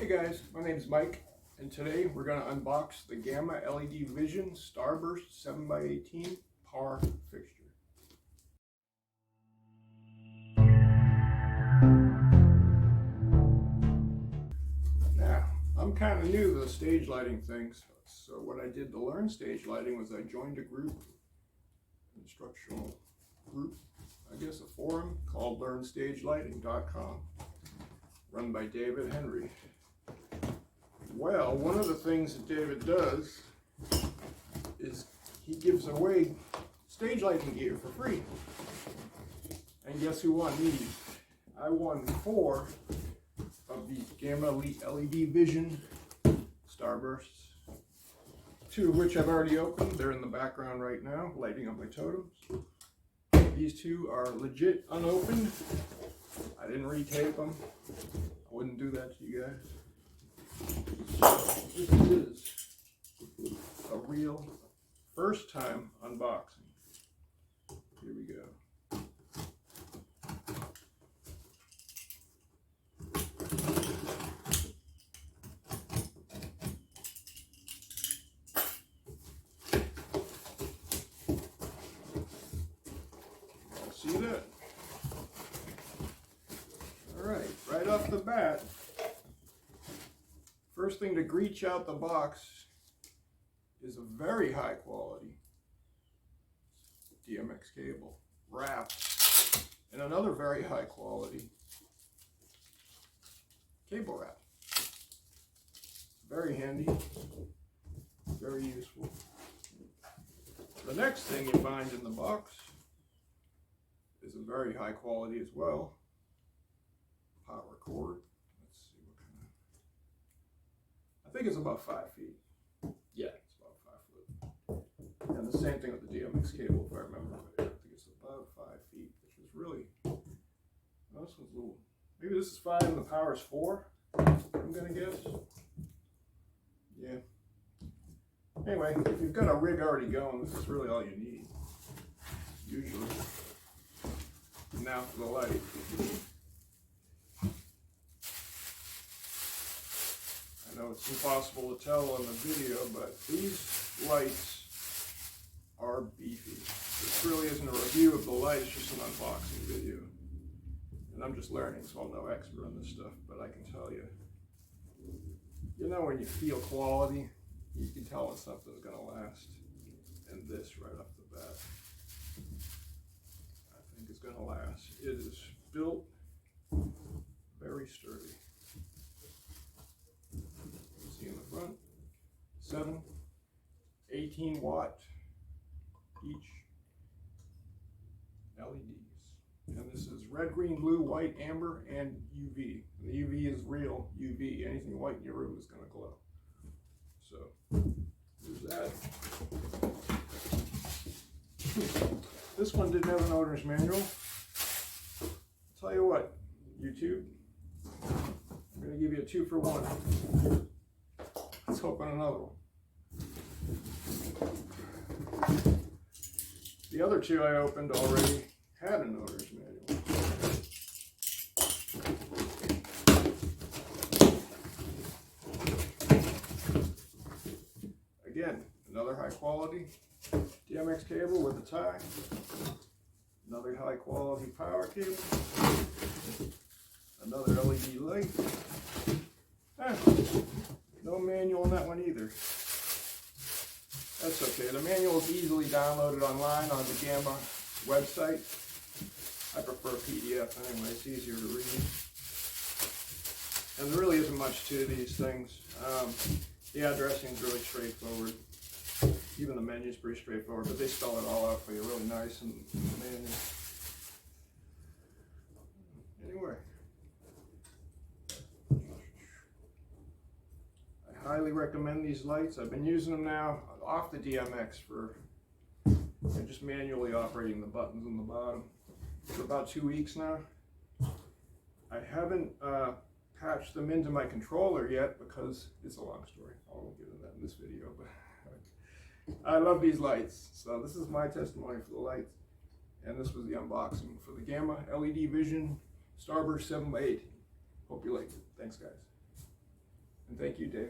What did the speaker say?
Hey guys, my name is Mike, and today we're going to unbox the Gamma LED Vision Starburst 7x18 power fixture. Now, I'm kind of new to the stage lighting things, so what I did to learn stage lighting was I joined a group, an instructional group, I guess a forum called LearnStageLighting.com, run by David Henry. Well, one of the things that David does is he gives away stage lighting gear for free. And guess who won these? I won 4 of these Gamma LED Vision Starbursts, 2 of which I've already opened. They're in the background right now, lighting up my totems. These 2 are legit unopened. I didn't retape them. I wouldn't do that to you guys. This is a real first time unboxing. Here we go. See that? All right off the bat, first thing to greet out the box is a very high quality DMX cable wrapped in another very high quality cable wrap. Very handy, very useful. The next thing you find in the box is a very high quality as well power cord. I think it's about 5 feet. Yeah, it's about 5 foot. And the same thing with the DMX cable, if I remember right. I think it's about 5 feet, which is really, well, this one's a little, maybe this is 5 and the power is 4, I'm gonna guess. Yeah. Anyway, if you've got a rig already going, this is really all you need, usually. Now for the light. I know it's impossible to tell on the video, but these lights are beefy. This really isn't a review of the light, it's just an unboxing video. And I'm just learning, so I'm no expert on this stuff, but I can tell you. You know when you feel quality, you can tell when something's going to last. And this right off the bat, I think it's going to last. It is built very sturdy. In the front, 7, 18 watt each LEDs. And this is red, green, blue, white, amber, and UV. And the UV is real UV. Anything white in your room is going to glow. So, there's that. This one didn't have an owner's manual. I'll tell you what, YouTube, I'm going to give you a 2 for 1. Let's open another one. The other 2 I opened already had an owner's manual. Again, another high quality DMX cable with a tie. Another high quality power cable. Another LED light. No manual on that one either. That's okay. The manual is easily downloaded online on the Gamma website. I prefer PDF anyway, it's easier to read. And there really isn't much to these things. The addressing is really straightforward. Even the menu is pretty straightforward, but they spell it all out for you really nice in the manual. Anyway. Highly recommend these lights. I've been using them now off the DMX for just manually operating the buttons on the bottom for about 2 weeks now. I haven't patched them into my controller yet because it's a long story. I won't get into that in this video, but I love these lights. So this is my testimony for the lights, and this was the unboxing for the Gamma LED Vision Starburst 7x18. Hope you liked it. Thanks, guys. And thank you, Dave.